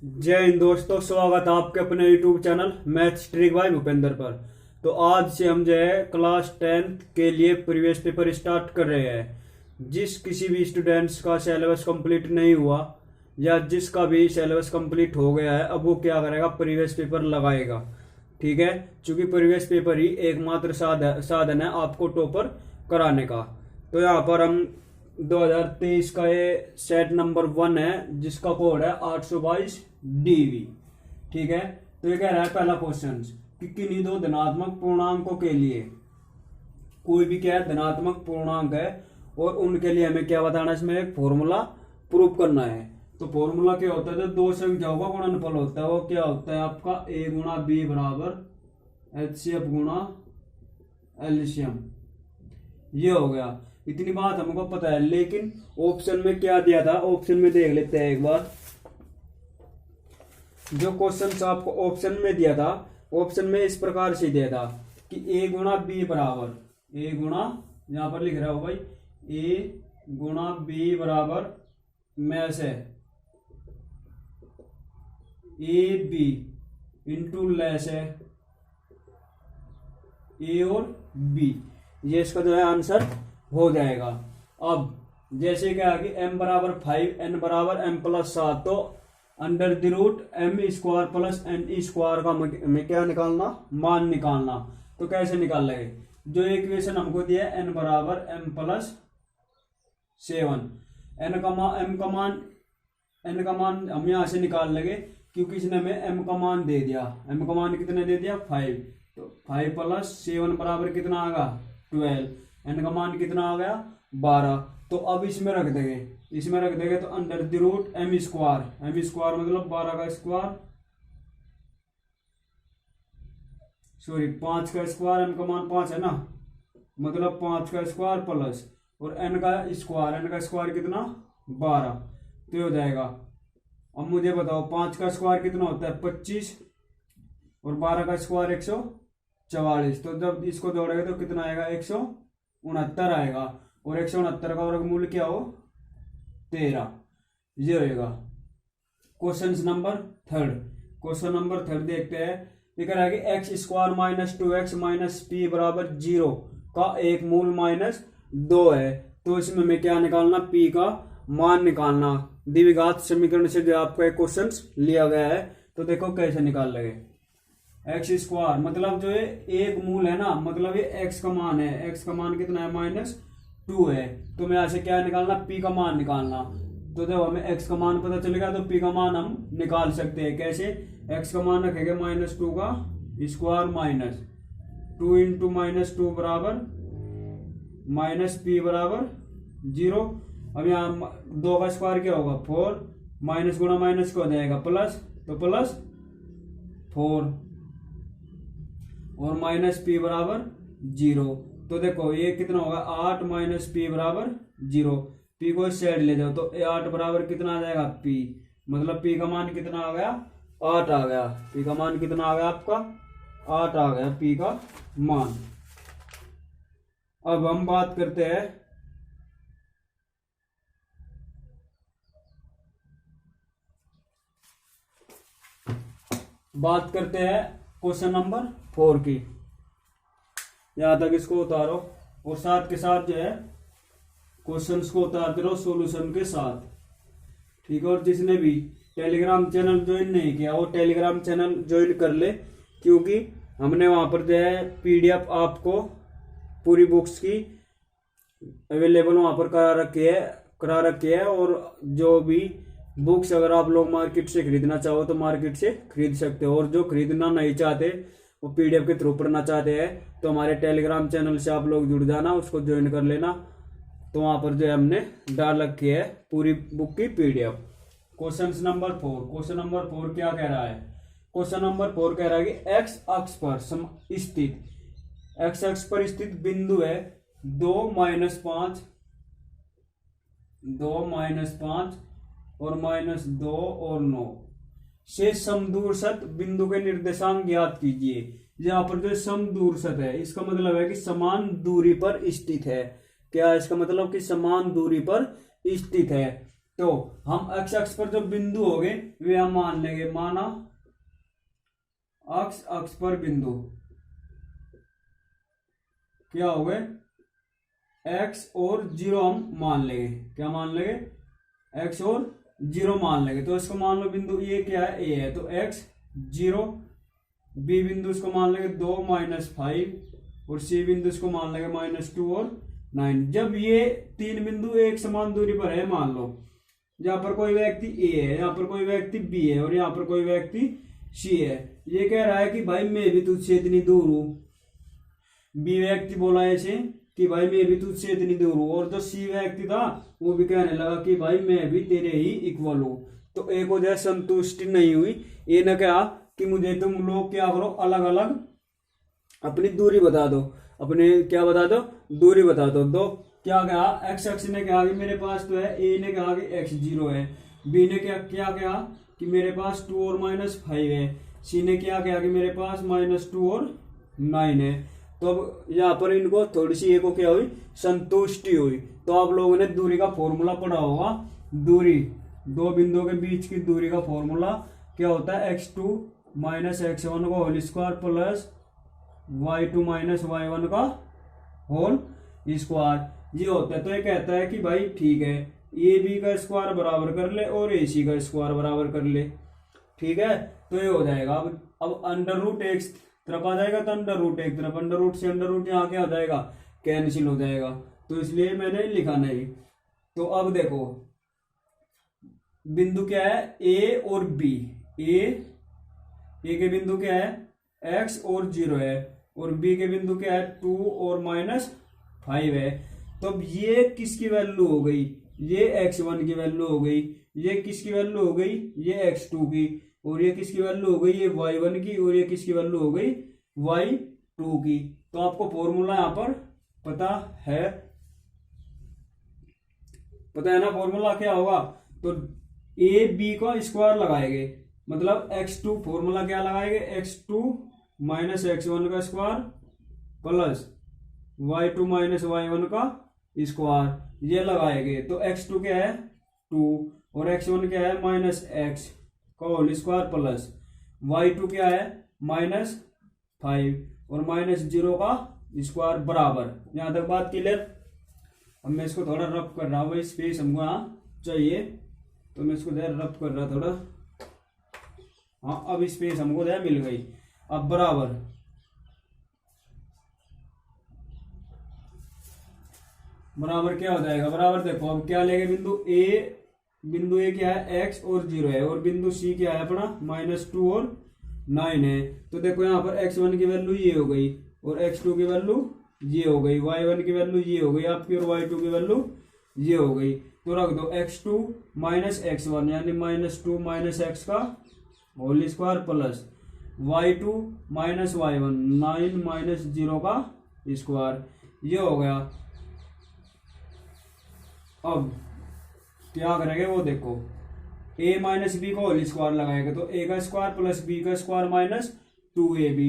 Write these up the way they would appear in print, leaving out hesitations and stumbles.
जय हिंद दोस्तों, स्वागत है आपके अपने YouTube channel maths trick bye Bhupendra पर। तो आज से हम जो है क्लास 10th के लिए प्रीवियस पेपर स्टार्ट कर रहे हैं। जिस किसी भी स्टूडेंट्स का सिलेबस कंप्लीट नहीं हुआ या जिसका भी सिलेबस कंप्लीट हो गया है, अब वो क्या करेगा, प्रीवियस पेपर लगाएगा। ठीक है, क्योंकि प्रीवियस पेपर ही एकमात्र साधन है आपको टॉपर कराने का। तो यहाँ पर हम 2023 का ये सेट नंबर 1 है जिसका कोड है 822 DV। ठीक है, तो ये कह रहा है पहला क्वेश्चन कि किन्हीं दो धनात्मक पूर्णांकों के लिए, कोई भी क्या है धनात्मक पूर्णांक है और उनके लिए हमें क्या बताना है, इसमें एक फॉर्मूला प्रूव करना है। तो फॉर्मूला क्या होता है, जो दो संख्याओं का गुणनफल होता है वो क्या होता है आपका A गुणा B बराबर HCF गुणा LCM। ये हो गया, इतनी बात हमको पता है। लेकिन ऑप्शन में क्या दिया था, ऑप्शन में देख लेते हैं एक बार। जो क्वेश्चन आपको ऑप्शन में दिया था, ऑप्शन में इस प्रकार से दिया था कि A गुणा B बराबर, A गुणा, यहां पर लिख रहा हो भाई, A गुणा B बराबर में से AB इंटू लेस है A और B। ये इसका जो है आंसर हो जाएगा। अब जैसे क्या कि m बराबर 5, n बराबर m प्लस 7, तो under the root m square plus n square का हमें क्या निकालना, मान निकालना। तो कैसे निकाल लेंगे, जो इक्वेशन हमको दिया है n बराबर m प्लस 7, n का मान हम यहां से निकाल लेंगे क्योंकि इसने हमें m का मान दे दिया। m का मान कितने दे दिया, 5। तो 5 प्लस 7 बराबर कितना आएगा, 12। n का मान कितना आ गया, 12। तो अब इसमें रख देंगे, तो under the root m square मतलब 12 का स्क्वायर, सॉरी 5 का स्क्वायर, m का मान 5 है ना, मतलब 5 का स्क्वायर प्लस और n का स्क्वायर कितना, 12। तो हो जाएगा। अब मुझे बताओ 5 का स्क्वायर कितना होता है, 25, और 12 का स्क्वायर 144। तो जब इसको जोड़ेगा तो कितना आएगा, 169 आएगा, और 169 का वर्गमूल क्या हो, 13। ये होगा क्वेश्चन नंबर थर्ड। देखते हैं। ये कह रहा है कि x square minus 2x minus P बराबर 0 का एक मूल माइनस 2 है। तो इसमें हमें क्या निकालना, p का मान निकालना। द्विघात समीकरण से जो आपका एक क्वेश्चन लिया गया है, तो देखो कैसे निकाल लेंगे। एक्स स्क्वायर मतलब जो है एक मूल है ना, मतलब ये x का मान है, x का मान कितना है, -2 है। तो मैं यहां से क्या निकालना, p का मान निकालना। तो जब हमें x का मान पता चलेगा तो p का मान हम निकाल सकते हैं। कैसे, x का मान रखेंगे -2 का स्क्वायर माइनस 2 इंटू -2 बराबर -p बराबर 0। अब यहाँ 2 का स्क्वायर क्या होगा, 4, माइनस गुणा माइनस क्या हो जाएगा, प्लस, तो प्लस 4 और -p बराबर 0। तो देखो ये कितना होगा, 8 -p बराबर 0। p को इस साइड ले जाओ तो 8 बराबर कितना आ जाएगा, p, मतलब p का मान कितना आ गया, 8 आ गया। p का मान कितना आ गया आपका, 8 आ गया p का मान। अब हम बात करते हैं क्वेश्चन नंबर 4 की। यहां तक इसको उतारो और साथ के साथ जो है क्वेश्चंस को उतारते रहो सॉल्यूशन के साथ। ठीक है, और जिसने भी टेलीग्राम चैनल ज्वाइन नहीं किया वो टेलीग्राम चैनल ज्वाइन कर ले, क्योंकि हमने वहां पर जो है PDF आपको पूरी बुक्स की अवेलेबल वहां पर करा रखी है। और जो भी बुक्स अगर आप लोग मार्केट से खरीदना चाहो तो मार्केट से खरीद सकते हो, और जो खरीदना नहीं चाहते वो PDF के थ्रू पढ़ना चाहते हैं तो हमारे टेलीग्राम चैनल से आप लोग जुड़ जाना, उसको ज्वाइन कर लेना। तो वहां पर जो है हमने डाल रखी है पूरी बुक की PDF। क्वेश्चन नंबर 4 क्या कह रहा है, क्वेश्चन नंबर 4 कह रहा है कि x अक्ष पर स्थित बिंदु है 2 -5 और -2 और 9 से समदूरस्थ बिंदु के निर्देशांक ज्ञात कीजिए। यहाँ पर जो समदूरस्थ है इसका मतलब है कि समान दूरी पर स्थित है। क्या है इसका मतलब, कि समान दूरी पर स्थित है। तो हम एक्स अक्ष पर जो बिंदु हो गए वे हम मान लेंगे, माना अक्ष अक्ष पर बिंदु क्या हो गए, एक्स और 0 हम मान लेंगे, क्या मान लेंगे, एक्स और 0 मान लेंगे। तो इसको मान लो बिंदु ये क्या है, ए है, तो एक्स 0, बी बिंदु इसको मान लेंगे 2 -5 और सी बिंदु इसको मान लेंगे -2 और 9। जब ये 3 बिंदु एक समान दूरी पर है, मान लो यहाँ पर कोई व्यक्ति ए है, यहाँ पर कोई व्यक्ति बी है और यहाँ पर कोई व्यक्ति सी है। ये कह रहा है कि भाई मैं भी तुझसे इतनी दूर हूं, बी व्यक्ति बोला ऐसे कि भाई मैं भी तुझसे इतनी दूर हूं, और जो सी व्यक्ति था वो भी कहने लगा कि भाई मैं भी तेरे ही इक्वल हूं। तो एक को जो संतुष्टि नहीं हुई, ये न कहा कि मुझे तुम लोग क्या करो, अलग अलग अपनी दूरी बता दो, अपने क्या बता दो, दूरी बता दो। तो क्या कहा, एक्स अक्ष ने कहा कि मेरे पास तो है, ए ने कहा कि x 0 है, बी ने क्या क्या कहा कि मेरे पास 2 और -5 है, सी ने क्या कहा कि मेरे पास -2 और 9 है। तो अब यहाँ पर इनको थोड़ी सी एको क्या हुई, संतुष्टि हुई। तो आप लोगों ने दूरी का फॉर्मूला पढ़ा होगा, दूरी दो बिंदुओं के बीच की दूरी का फॉर्मूला क्या होता है, x2 - x1 का whole square plus y2 - y1 का होल स्क्वायर, ये होता है। तो ये कहता है कि भाई ठीक है, ए बी का स्क्वायर बराबर कर ले और ए सी का स्क्वायर बराबर कर ले, ठीक है। तो ये हो जाएगा। अब √x तरफ आ जाएगा, तो √1 तरफ, √ से √ यहाँ क्या हो जाएगा, कैंसिल हो जाएगा। तो इसलिए मैंने लिखा नहीं। तो अब देखो बिंदु क्या है, ए और बी, ए के बिंदु क्या है, x और 0 है, और बी के बिंदु क्या है, 2 और -5 है। तो अब ये किसकी वैल्यू हो गई, ये x1 की वैल्यू हो गई, ये किसकी वैल्यू हो गई, ये x2 की, और ये किसकी वैल्यू हो गई, ये y1 की, और ये किसकी वैल्यू हो गई, y2 की। तो आपको फॉर्मूला यहां पर पता है ना, फॉर्मूला क्या होगा। तो ए बी का स्क्वायर लगाएंगे, मतलब x2 फॉर्मूला क्या लगाएंगे, x2 - x1 का स्क्वायर प्लस y2 - y1 का स्क्वायर, ये लगाएंगे। तो x2 क्या है 2 और x1 क्या है -x का होल स्क्वायर प्लस y2 क्या है -5 और -0 का स्क्वायर बराबर। यहां तक बात क्लियर। अब मैं इसको थोड़ा रफ कर रहा हूँ, स्पेस हमको यहाँ चाहिए, तो मैं इसको रफ कर रहा थोड़ा। हाँ, अब स्पेस हमको मिल गई। अब बराबर क्या हो जाएगा, बराबर देखो अब क्या लेंगे, बिंदु ए क्या है, x और 0 है, और बिंदु सी क्या है अपना -2 और 9 है। तो देखो यहाँ पर x1 की वैल्यू ये हो गई, और x2 की वैल्यू ये हो गई, y1 की वैल्यू ये हो गई आपकी, और y2 की वैल्यू ये हो गई। तो रख दो x2 - x1 यानी -2 - x का whole square plus y2 - y1 9 - 0 का स्क्वायर, ये हो गया। अब क्या करेंगे वो देखो, a - b का होल स्क्वायर लगाएंगे, तो a का स्क्वायर प्लस b का स्क्वायर माइनस 2ab,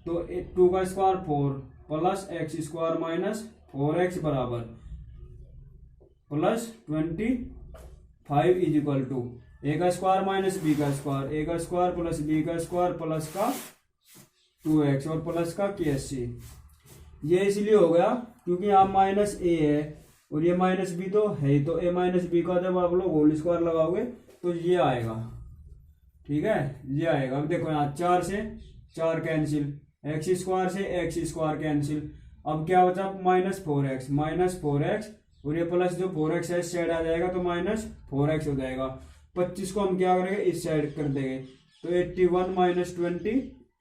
तो 2 का square 4 plus x square -4x बराबर plus 25 is equal to a का स्क्वायर माइनस b का स्क्वायर, a का स्क्वायर प्लस b का स्क्वायर प्लस का 2x और प्लस का KSC। ये इसलिए हो गया क्योंकि यहाँ -a है और ये -b तो है ही, तो a - b का जब आप लोग होल स्क्वायर लगाओगे तो ये आएगा, ठीक है, ये आएगा। अब देखो यहाँ 4 से 4 कैंसिल, x स्क्वायर से x स्क्वायर कैंसिल। अब क्या बचा -4x और ये प्लस जो 4x है इस साइड आ जाएगा, तो -4x हो जाएगा। 25 को हम क्या करेंगे, इस साइड कर देंगे, तो 81 -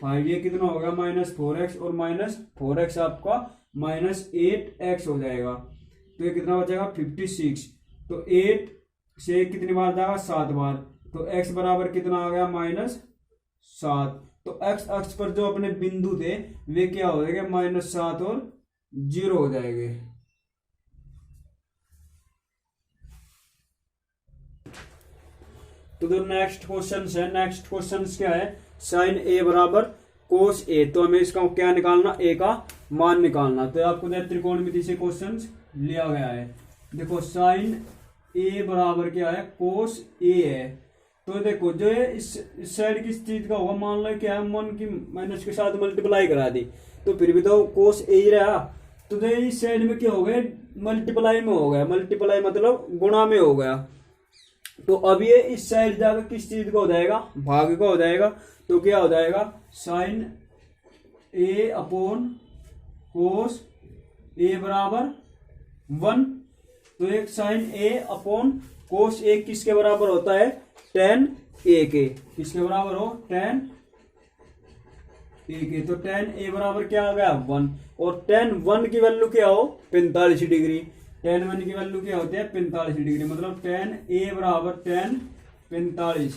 25 ये कितना होगा -4x और -4x आपका -8x हो जाएगा। तो ये कितना बचेगा 56। तो 8 से कितनी बार जाएगा, 7 बार, तो x बराबर कितना आ गया -7। तो x अक्ष पर जो अपने बिंदु थे वे क्या हो जाएंगे, -7 और 0 हो जाएंगे। तो जो नेक्स्ट क्वेश्चन क्या है, sin a बराबर cos a। तो हमें इसका क्या निकालना, a का मान निकालना। तो आपको त्रिकोणमिति से क्वेश्चन लिया गया है। देखो sin ए बराबर क्या है, कोस ए है। तो देखो जो है इस साइड की चीज का होगा, मान लो क्या है, 1 की माइनस के साथ मल्टीप्लाई करा दी तो फिर भी तो कोस ए ही रहा। तो जो इस साइड में क्या हो गया, मल्टीप्लाई में हो गया, मल्टीप्लाई मतलब गुणा में हो गया। तो अब ये इस साइड जाकर किस चीज का हो जाएगा, भाग का हो जाएगा। तो क्या हो जाएगा, साइन ए अपॉन कोस ए बराबर 1। तो एक साइन ए अपॉन कोस ए किसके बराबर होता है, tan ए के। किसके बराबर हो, tan ए के। तो tan ए बराबर क्या आ गया, 1। और tan 1 की वैल्यू क्या हो, 45 डिग्री। tan 1 की वैल्यू क्या होती है, 45 डिग्री। मतलब tan ए बराबर tan 45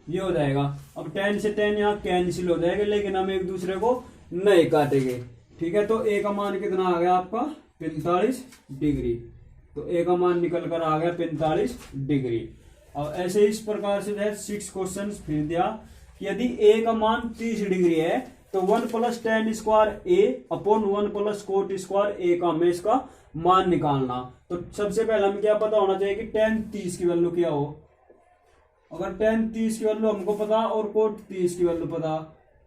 ये हो जाएगा। अब tan से tan यहाँ कैंसिल हो जाएगा, लेकिन हम एक दूसरे को नहीं काटेंगे। ठीक है, तो ए का मान कितना आ गया आपका, 45 डिग्री। तो ए का मान निकल कर आ गया 45 डिग्री। और ऐसे इस प्रकार से जो है 6 क्वेश्चन फिर दिया कि यदि ए का मान 30 डिग्री है तो 1 + tan स्क्वायर ए अपॉन 1 + कोट स्क्वायर ए का हमें इसका मान निकालना। तो सबसे पहले हमें क्या पता होना चाहिए कि tan 30 की वैल्यू क्या हो। अगर tan 30 की वैल्यू हमको पता और कोट 30 की वैल्यू पता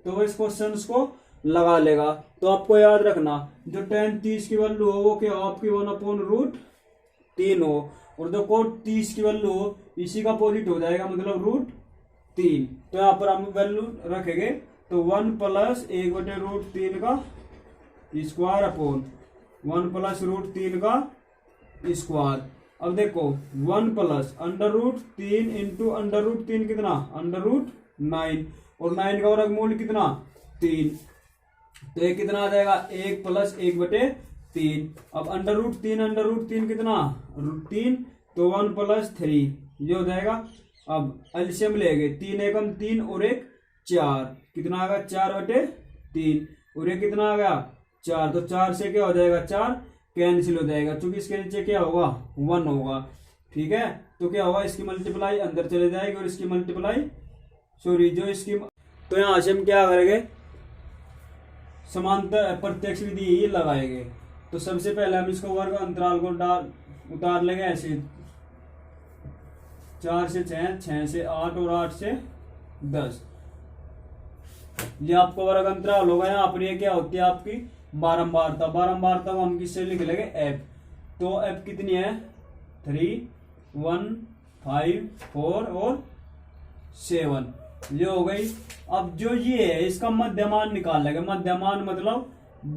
तो वो इस क्वेश्चन को लगा लेगा। तो आपको याद रखना जो tan 30 की वैल्यू हो वो क्या हो, आपकी 1/√3 हो। और जो कोट 30 की वैल्यू हो इसी का अपोजिट हो जाएगा, मतलब √3। तो यहाँ पर हम वैल्यू रखेंगे तो 1 + 1/√3 का स्क्वायर अपॉन 1 + √3 का स्क्वायर। अब देखो 1 + √3 इंटू √3 कितना, √9। और 9 का वर्गमूल कितना, 3। तो ये कितना आ जाएगा, 1 + 1/3। अब √3 कितना, √3। तो 1 + 3 ये हो जाएगा। अब एलसीएम लेंगे, 3 एकम 3 और 1 4, कितना आ गया, 4/3। और ये कितना आ गया, 4। तो 4 से क्या हो जाएगा, 4 कैंसिल हो जाएगा, क्योंकि इसके नीचे क्या होगा, 1 होगा। ठीक है, तो क्या होगा, इसकी मल्टीप्लाई अंदर चले जाएगी और इसकी मल्टीप्लाई जो इसकी। तो यहाँ से हम क्या करेंगे, समांतर प्रत्यक्ष विधि ही लगाएंगे। तो सबसे पहले हम इसको वर्ग अंतराल को उतार लेंगे ऐसे, 4 से 6, 6 से 8 और 8 से 10। ये आपको वर्ग अंतराल होगा। यहाँ पर ये क्या होती है आपकी बारंबारता। बारंबारता को हम किससे लिख लेंगे, एफ। तो एफ कितनी है, 3, 1, 5, 4 और 7 ये हो गई। अब जो ये है इसका मध्यमान निकाल लेंगे। मध्यमान मतलब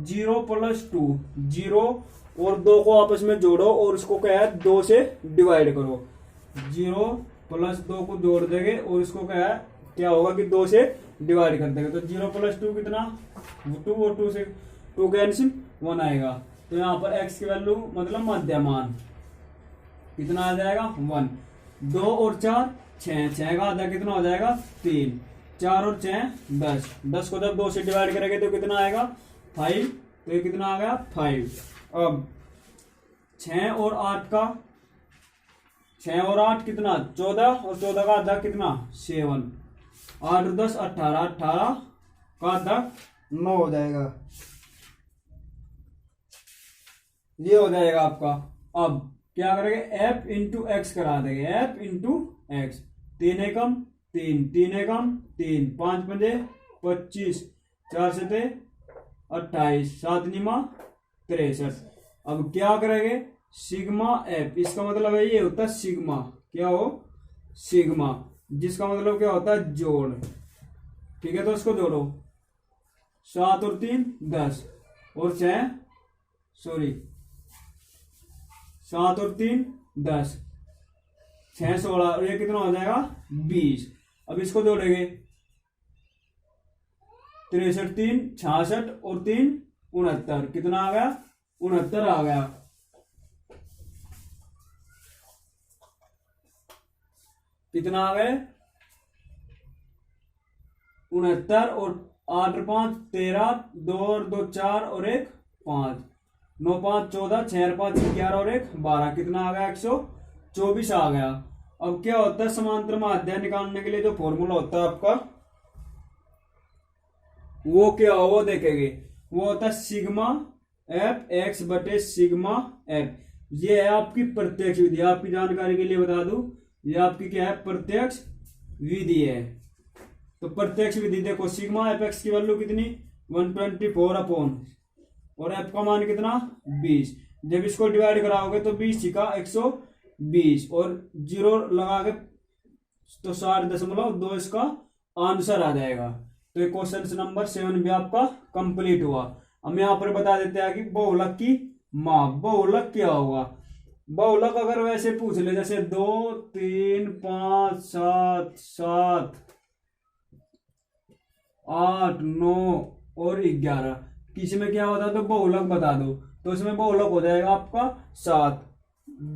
0 + 2, 0 और 2 को आपस में जोड़ो और उसको क्या है, 2 से डिवाइड करो। 0 + 2 को जोड़ देंगे और इसको क्या है, क्या होगा कि 2 से डिवाइड कर देंगे। तो 0 + 2 कितना, 2 और 2 से 2 कैंसिल 1 आएगा। तो यहाँ पर x की वैल्यू मतलब मध्यमान कितना आ जाएगा, 1। 2 और 4 6, 6 का आधा कितना हो जाएगा, 3। 4 और 6 10, 10 को जब 2 से डिवाइड करेंगे तो कितना आएगा, 5। तो ये कितना आ गया, 5। अब 6 और 8 का, 6 और 8 कितना, 14 और 14 का आधा कितना, 7। 8 और 10 18, 18 का आधा 9 हो जाएगा। ये हो जाएगा आपका। अब क्या करेंगे, f इंटू एक्स करा देंगे, f इंटू एक्स। 3 एकम 3, 3 एकम 3, 5 पंजे 25, 4 सते 28, 7 निमा 63। अब क्या करेंगे, सिग्मा एफ, इसका मतलब है ये होता है सिग्मा, क्या हो, सिग्मा, जिसका मतलब क्या होता है जोड़। ठीक है, तो इसको जोड़ो, 7 और 3 10 और 6 7 और 3 10, 6 16 और ये कितना हो जाएगा 20। अब इसको जोड़ेंगे, 63 3 66 और 3 69, कितना आ गया 69 आ गया। कितना आ गए 69 और 8 और 5 13, 2 और 2 4 और 1 5, 9 5 14, 6 और 5 11 और 1 12, कितना आ गया 124 आ गया। अब क्या होता है, समांतर माध्य निकालने के लिए जो फॉर्मूला होता है आपका, वो क्या हो वो देखेंगे, वो होता है सिग्मा एफ एक्स बटे सिग्मा एफ। ये है आपकी प्रत्यक्ष विधि। आपकी जानकारी के लिए बता दूं, ये आपकी क्या है, प्रत्यक्ष विधि है। तो प्रत्यक्ष विधि देखो, सिग्मा एफ एक्स की वैल्यू कितनी 124 अपॉन, और एफ का मान कितना 20। जब इसको डिवाइड कराओगे तो 20 छिका 120 और 0 लगा के तो 60.2 इसका आंसर आ जाएगा। तो ये क्वेश्चन नंबर 7 भी आपका कंप्लीट हुआ। हम यहाँ पर बता देते हैं कि बहुलक की माप। बहुलक क्या होगा, बहुलक अगर वैसे पूछ ले जैसे 2 3 5 7 7 8 9 और 11, किसी में क्या होता है तो बहुलक बता दो, तो इसमें बहुलक हो जाएगा आपका 7।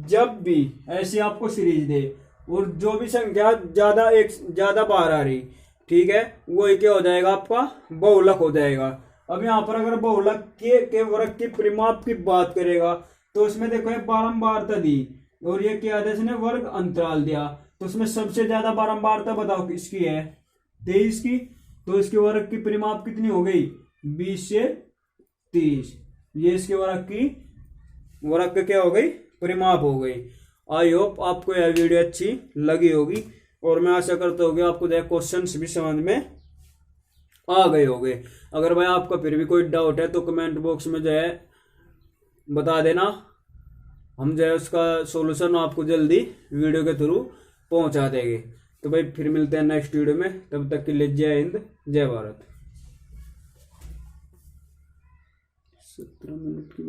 जब भी ऐसी आपको सीरीज दे और जो भी संख्या ज्यादा बार आ रही, ठीक है, वही क्या हो जाएगा आपका बहुलक हो जाएगा। अब यहाँ पर अगर बहुलक के वर्ग के परिमाप की बात करेगा तो उसमें देखो ये बारंबारता दी और ये क्या है, इसने वर्ग अंतराल दिया, तो उसमें सबसे ज्यादा बारंबारता बताओ किसकी है, 23 की। तो इसके वर्ग की परिमाप कितनी हो गई 20 से 30। ये इसके वर्ग का क्या हो गई, परिमाप हो गई। आई होप आपको यह वीडियो अच्छी लगी होगी और मैं आशा करता हूँ कि आपको क्वेश्चंस भी समझ में आ गए होंगे। अगर भाई आपका फिर भी कोई डाउट है तो कमेंट बॉक्स में जो है बता देना, हम जो है उसका सॉल्यूशन आपको जल्दी वीडियो के थ्रू पहुंचा देंगे। तो भाई फिर मिलते हैं नेक्स्ट वीडियो में, तब तक के लिए जय हिंद जय भारत। 17 मिनट की